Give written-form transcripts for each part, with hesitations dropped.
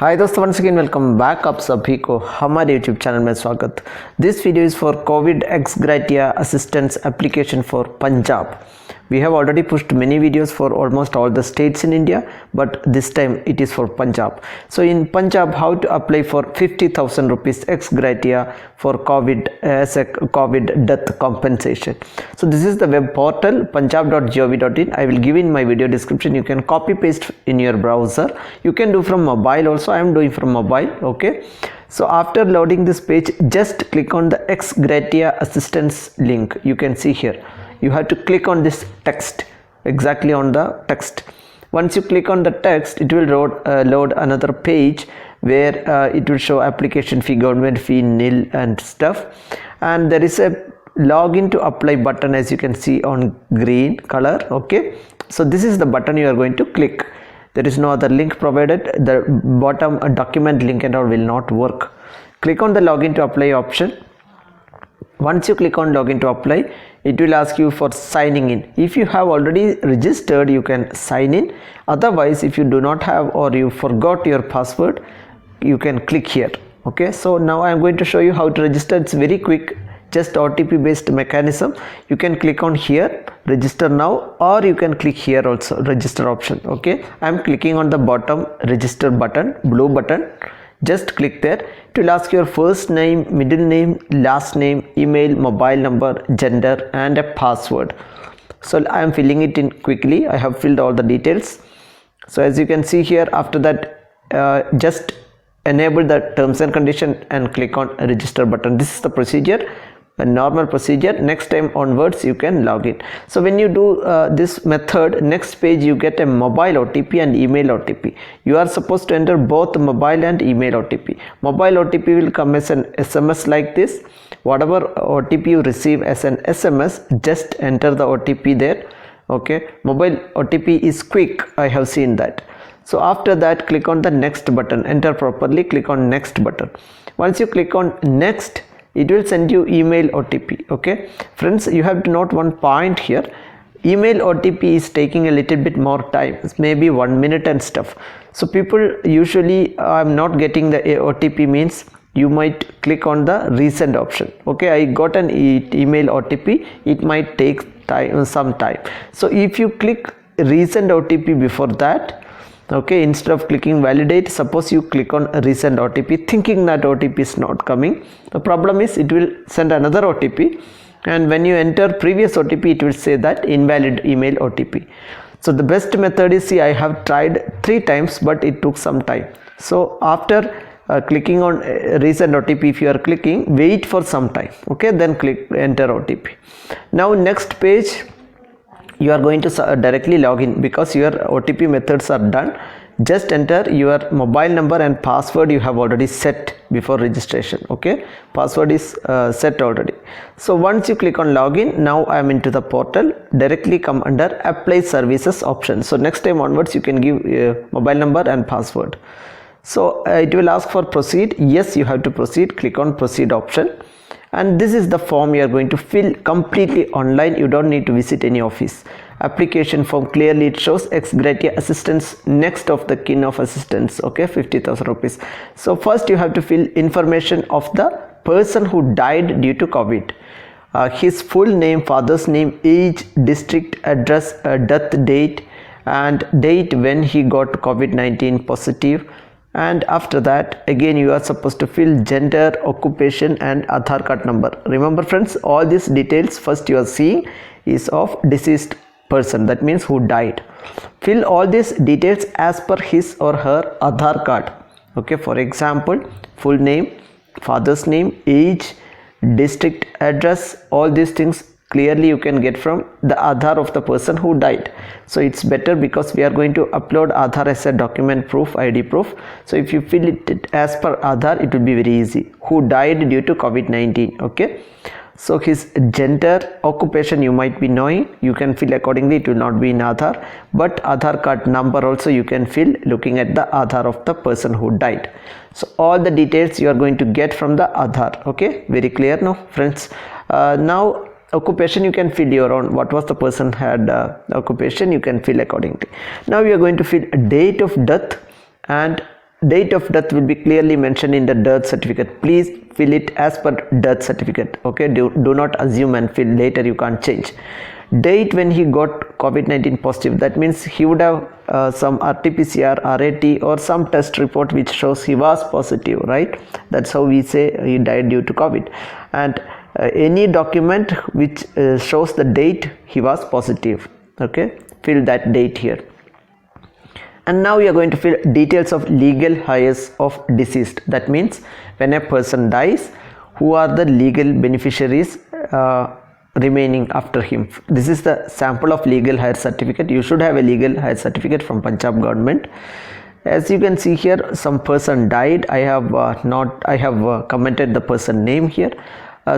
हाय दोस्तों, once again welcome back. आप सभी को हमारे यूट्यूब चैनल में स्वागत। This video is for COVID ex gratia assistance application for Punjab. We have already pushed many videos for almost all the states in India, but this time it is for Punjab. So in Punjab, how to apply for 50,000 rupees ex gratia for COVID as a COVID death compensation. So this is the web portal punjab.gov.in. I will give in my video description. You can copy paste in your browser. You can do from mobile also. I am doing from mobile. Okay. So after loading this page, just click on the ex gratia assistance link. You can see here. You have to click on this text, exactly on the text. Once you click on the text, it will load another page where it will show application fee, government fee, nil and stuff, and there is a login to apply button, as you can see on green color. Okay, so this is the button you are going to click. There is no other link provided. The bottom document link and all will not work. Click on the login to apply option. Once you click on login to apply, it will ask you for signing in. If you have already registered, you can sign in. Otherwise, if you do not have or you forgot your password, you can click here. Okay, so now I am going to show you how to register. It's very quick, just OTP based mechanism. You can click on here, register now, or you can click here also, register option. Okay, I am clicking on the bottom register button, blue button. Just click there. It will ask your first name, middle name, last name, email, mobile number, gender and a password. So I am filling it in quickly. I have filled all the details. So as you can see here, after that just enable the terms and condition and click on register button. This is the procedure, a normal procedure. Next time onwards you can log in. So when you do this method, next page you get a mobile OTP and email OTP. You are supposed to enter both mobile and email OTP. Mobile OTP will come as an SMS like this. Whatever OTP you receive as an SMS, just enter the OTP there. Okay, mobile OTP is quick, I have seen that. So after that, click on the next button, enter properly, click on next button. Once you click on next, it will send you email OTP. Okay friends, you have to note one point here. Email OTP is taking a little bit more time, maybe 1 minute and stuff. So people usually, I'm not getting the OTP means you might click on the resend option. Okay, I got an email OTP, it might take time, some time. So if you click resend OTP before that, okay, instead of clicking validate, suppose you click on resend OTP thinking that OTP is not coming. The problem is it will send another OTP, and when you enter previous OTP, it will say that invalid email OTP. So the best method is, see, I have tried 3 times but it took some time. So after clicking on resend OTP, if you are clicking, wait for some time. Okay, then click enter OTP. Now next page, you are going to directly log in because your OTP methods are done. Just enter your mobile number and password you have already set before registration. Okay, password is set already. So once you click on login, now I am into the portal. Directly come under apply services option. So next time onwards, you can give mobile number and password. So it will ask for proceed. Yes, you have to proceed. Click on proceed option. And this is the form you are going to fill completely online. You don't need to visit any office. Application form, clearly it shows ex gratia assistance, next of the kin of assistance. Okay, 50,000 rupees. So first you have to fill information of the person who died due to COVID. His full name, father's name, age, district, address, death date, and date when he got COVID-19 positive. And after that, again you are supposed to fill gender, occupation and Aadhaar card number. Remember friends, all these details first you are seeing is of deceased person, that means who died. Fill all these details as per his or her Aadhaar card. Okay, for example, full name, father's name, age, district, address, all these things clearly you can get from the Aadhaar of the person who died. So it's better because we are going to upload Aadhaar as a document proof, ID proof. So if you fill it as per Aadhaar, it will be very easy. Who died due to COVID-19. Okay, so his gender, occupation you might be knowing, you can fill accordingly. It will not be in Aadhaar, but Aadhaar card number also you can fill looking at the Aadhaar of the person who died. So all the details you are going to get from the Aadhaar. Okay, very clear now friends. Now occupation you can fill your own, what was the person had occupation, you can fill accordingly. Now we are going to fill a date of death and date of death will be clearly mentioned in the death certificate. Please fill it as per death certificate. Okay, do not assume and fill later, you can't change. Date when he got COVID-19 positive, that means he would have some RT-PCR, RAT or some test report which shows he was positive, right? That's how we say he died due to COVID. And any document which shows the date he was positive. Okay, fill that date here. And now we are going to fill details of legal heirs of deceased. That means when a person dies, who are the legal beneficiaries remaining after him. This is the sample of legal heir certificate. You should have a legal heir certificate from Punjab government. As you can see here, some person died. I have commented the person name here.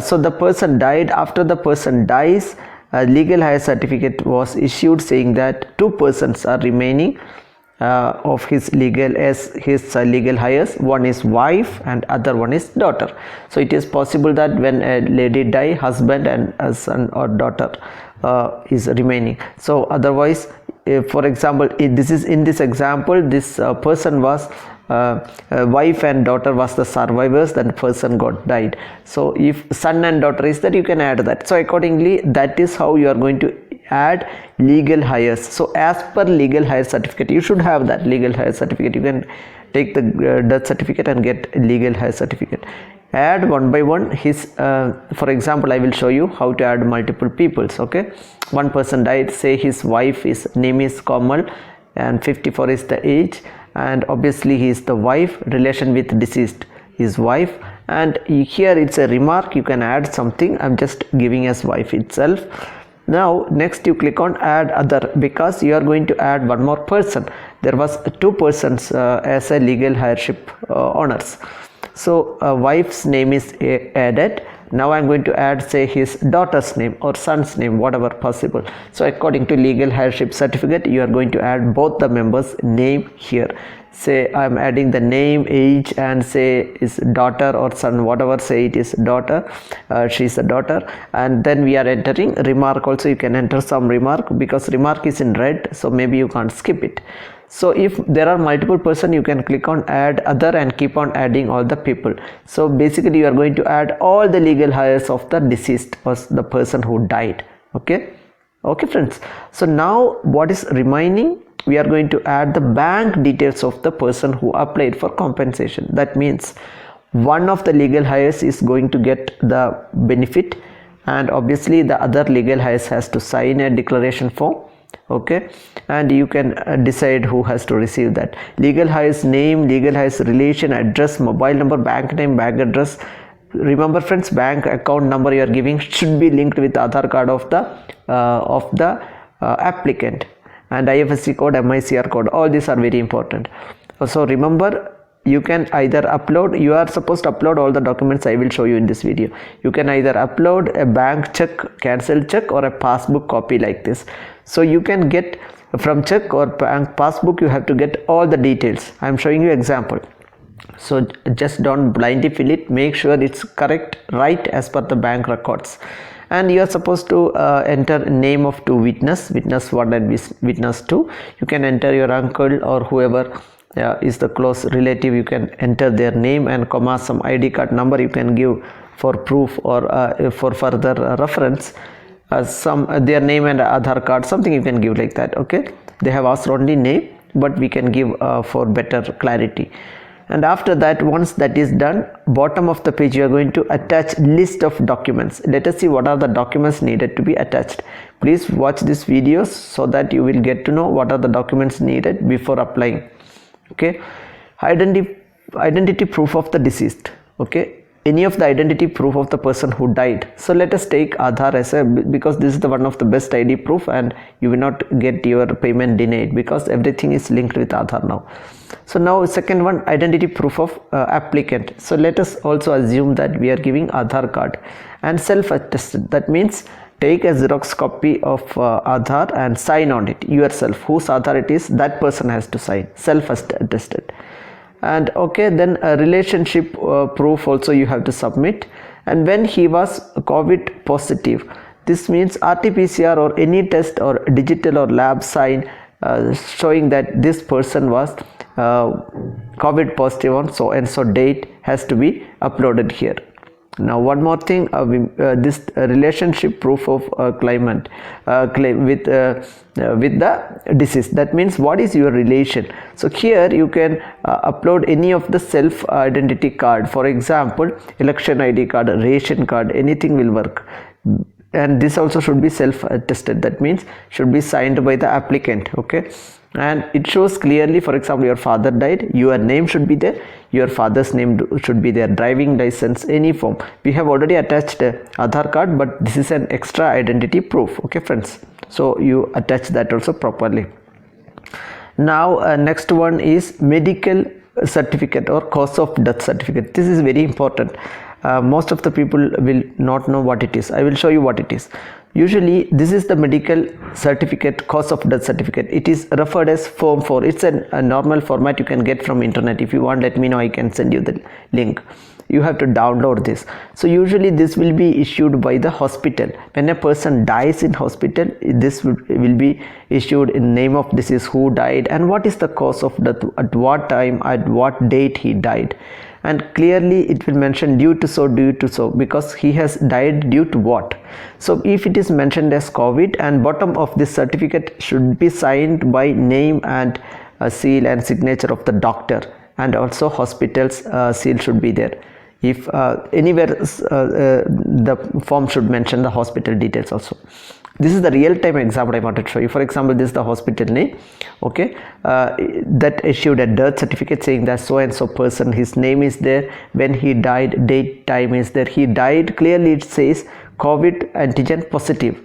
So the person died. After the person dies, a legal heir certificate was issued saying that 2 persons are remaining of his legal heirs. One is wife and other one is daughter. So it is possible that when a lady die, husband and a son or daughter is remaining. So otherwise, for example, in this example, this person was wife and daughter was the survivors, then person died. So if son and daughter is that, you can add that. So accordingly, that is how you are going to add legal heirs. So as per legal heir certificate, you should have that legal heir certificate. You can take the death certificate and get legal heir certificate. Add one by one his for example, I will show you how to add multiple peoples. Okay, one person died, say his wife name is Kamal and 54 is the age, and obviously he is the wife, relation with deceased his wife, and here it's a remark, you can add something. I'm just giving as wife itself. Now next you click on add other, because you are going to add one more person. There was 2 persons as a legal heirship owners. So wife's name is added. Now I'm going to add, say, his daughter's name or son's name, whatever possible. So according to legal heirship certificate, you are going to add both the members' name here. Say I'm adding the name, age, and say his daughter or son, whatever, say it is daughter, she's a daughter, and then we are entering remark. Also you can enter some remark, because remark is in red, so maybe you can't skip it. So if there are multiple person, you can click on add other and keep on adding all the people. So basically you are going to add all the legal heirs of the deceased or the person who died. Okay friends, so now what is remaining, we are going to add the bank details of the person who applied for compensation. That means one of the legal heirs is going to get the benefit, and obviously the other legal heirs has to sign a declaration form. Okay, and you can decide who has to receive that. Legal heirs name, legal heirs relation, address, mobile number, bank name, bank address. Remember friends, bank account number you are giving should be linked with Aadhaar card of the applicant, and IFSC code, MICR code, all these are very important. So remember, you can either upload, you are supposed to upload all the documents I will show you in this video. You can either upload a bank check, cancelled check, or a passbook copy like this. So you can get from check or bank passbook, you have to get all the details. I am showing you example. So just don't blindly fill it, make sure it's correct, right as per the bank records. And you are supposed to enter name of 2 witness 1 and witness 2. You can enter your uncle or whoever is the close relative. You can enter their name and comma, some ID card number you can give for proof or for further reference. Their name and Aadhaar card, something you can give like that. Okay, they have asked only name, but we can give for better clarity. And after that, once that is done, bottom of the page you are going to attach list of documents. Let us see what are the documents needed to be attached. Please watch this video so that you will get to know what are the documents needed before applying. Okay, identity proof of the deceased. Okay, any of the identity proof of the person who died. So let us take Aadhaar as because this is the one of the best ID proof, and you will not get your payment denied because everything is linked with Aadhaar now. So now second one, identity proof of applicant. So let us also assume that we are giving Aadhaar card and self-attested. That means take a Xerox copy of Aadhaar and sign on it yourself. Whose Aadhaar it is, that person has to sign, self-attested. And okay, then a relationship proof also you have to submit. And when he was COVID positive, this means RT-PCR or any test or digital or lab sign showing that this person was COVID positive on so and so date has to be uploaded here. Now one more thing, this relationship proof of claimant claim with the disease. That means what is your relation. So here you can upload any of the self identity card, for example election ID card, ration card, anything will work. And this also should be self attested, that means should be signed by the applicant. Okay, and it shows clearly, for example your father died, your name should be there, your father's name should be there, driving license, any form. We have already attached Aadhaar card, but this is an extra identity proof. Okay friends, so you attach that also properly. Now next one is medical certificate or cause of death certificate. This is very important. Most of the people will not know what it is. I will show you what it is. Usually this is the medical certificate, cause of death certificate. It is referred as Form 4. It's a normal format you can get from internet. If you want, let me know, I can send you the link. You have to download this. So usually this will be issued by the hospital. When a person dies in hospital, this will be issued in name of disease, who died, and what is the cause of death, at what time, at what date he died. And clearly it will mention due to so, because he has died due to what. So if it is mentioned as COVID, and bottom of this certificate should be signed by name and seal and signature of the doctor, and also hospital's seal should be there. If anywhere the form should mention the hospital details also. This is the real-time example I wanted to show you. For example, this is the hospital name. Okay, that issued a death certificate saying that so and so person, his name is there, when he died, date, time is there, he died, clearly it says COVID antigen positive.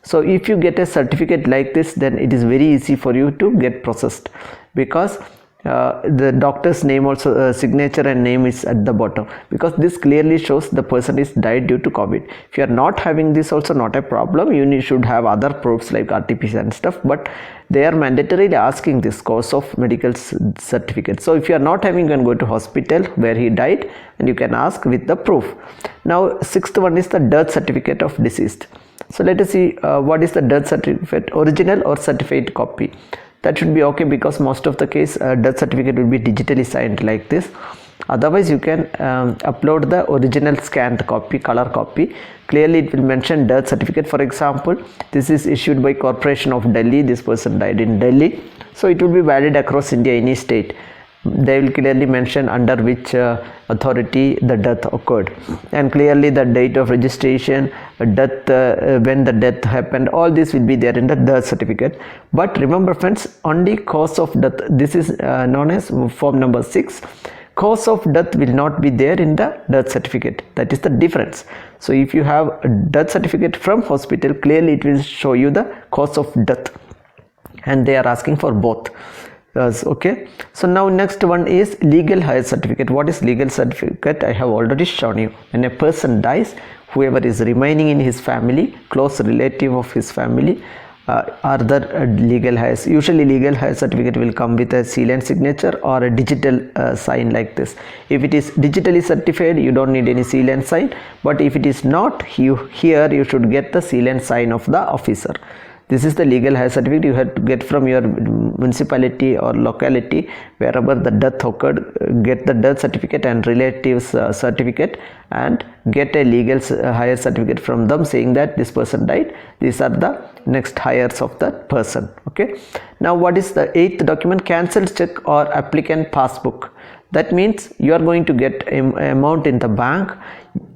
So if you get a certificate like this, then it is very easy for you to get processed, because the doctor's name also, signature and name is at the bottom, because this clearly shows the person is died due to COVID. If you are not having this, also not a problem. You should have other proofs like RT-PCR and stuff, but they are mandatorily asking this cause of medical certificate. So if you are not having, you can go to hospital where he died and you can ask with the proof. Now sixth one is the death certificate of deceased. So let us see what is the death certificate, original or certified copy. That should be okay, because most of the case death certificate will be digitally signed like this. Otherwise you can upload the original scanned copy, color copy. Clearly it will mention death certificate. For example, this is issued by Corporation of Delhi, this person died in Delhi, so it will be valid across India, any state. They will clearly mention under which authority the death occurred, and clearly the date of registration, death, when the death happened, all this will be there in the death certificate. But remember friends, only cause of death, this is known as form number 6. Cause of death will not be there in the death certificate. That is the difference. So if you have a death certificate from hospital, clearly it will show you the cause of death, and they are asking for both. Okay, so now next one is legal hire certificate. What is legal certificate? I have already shown you. When a person dies, whoever is remaining in his family, close relative of his family, are the legal hires. Usually legal hire certificate will come with a seal and signature or a digital sign like this. If it is digitally certified, you don't need any seal and sign, but if it is not, here you should get the seal and sign of the officer. This is the legal hire certificate you have to get from your municipality or locality, wherever the death occurred. Get the death certificate and relatives certificate, and get a legal hire certificate from them saying that this person died. These are the next hires of that person. Okay, now what is the 8th document? Cancelled check or applicant passbook. That means you are going to get amount in the bank,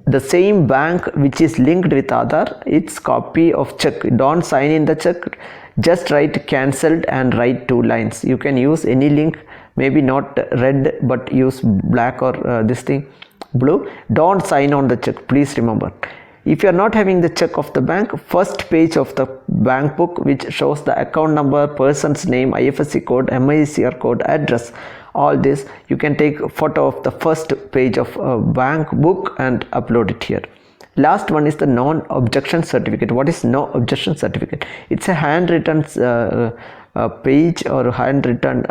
the same bank which is linked with Aadhaar, its copy of check. Don't sign in the check, just write cancelled and write 2 lines. You can use any link, maybe not red, but use black or this thing blue. Don't sign on the check, please remember. If you are not having the check of the bank, first page of the bank book which shows the account number, person's name, IFSC code, MICR code, address, all this, you can take a photo of the first page of bank book and upload it here. Last one is the non-objection certificate. What is no objection certificate? It's a handwritten page or handwritten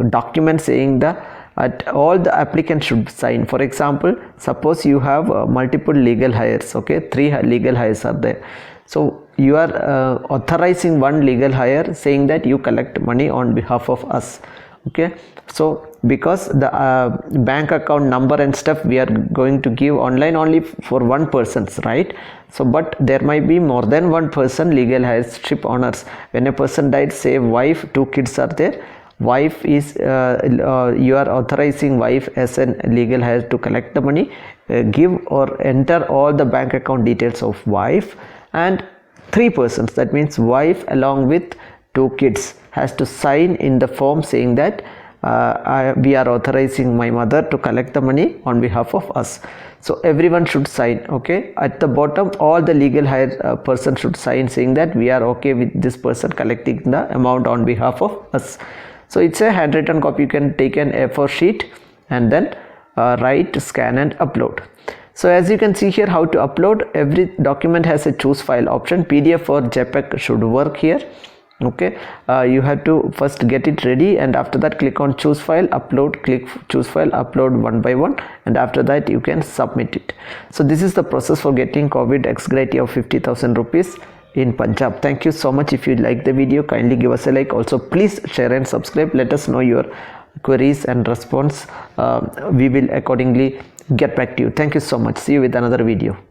document saying that all the applicants should sign. For example, suppose you have multiple legal hires, okay, 3 legal hires are there. So you are authorizing one legal hire saying that you collect money on behalf of us. Okay, so because the bank account number and stuff we are going to give online only for one person's, right? So but there might be more than one person legal heirship owners. When a person died, say wife, 2 kids are there, wife is you are authorizing wife as a legal heir to collect the money, give or enter all the bank account details of wife, and 3 persons, that means wife along with 2 kids, has to sign in the form saying that we are authorizing my mother to collect the money on behalf of us. So everyone should sign. Okay, at the bottom all the legal heir person should sign saying that we are okay with this person collecting the amount on behalf of us. So it's a handwritten copy. You can take an A4 sheet and then write, scan and upload. So as you can see here how to upload, every document has a choose file option. PDF or JPEG should work here. Okay, you have to first get it ready, and after that click on choose file, upload, click choose file, upload one by one, and after that you can submit it. So this is the process for getting COVID ex gratia of 50,000 rupees in Punjab. Thank you so much. If you like the video, kindly give us a like. Also please share and subscribe. Let us know your queries and response. We will accordingly get back to you. Thank you so much. See you with another video.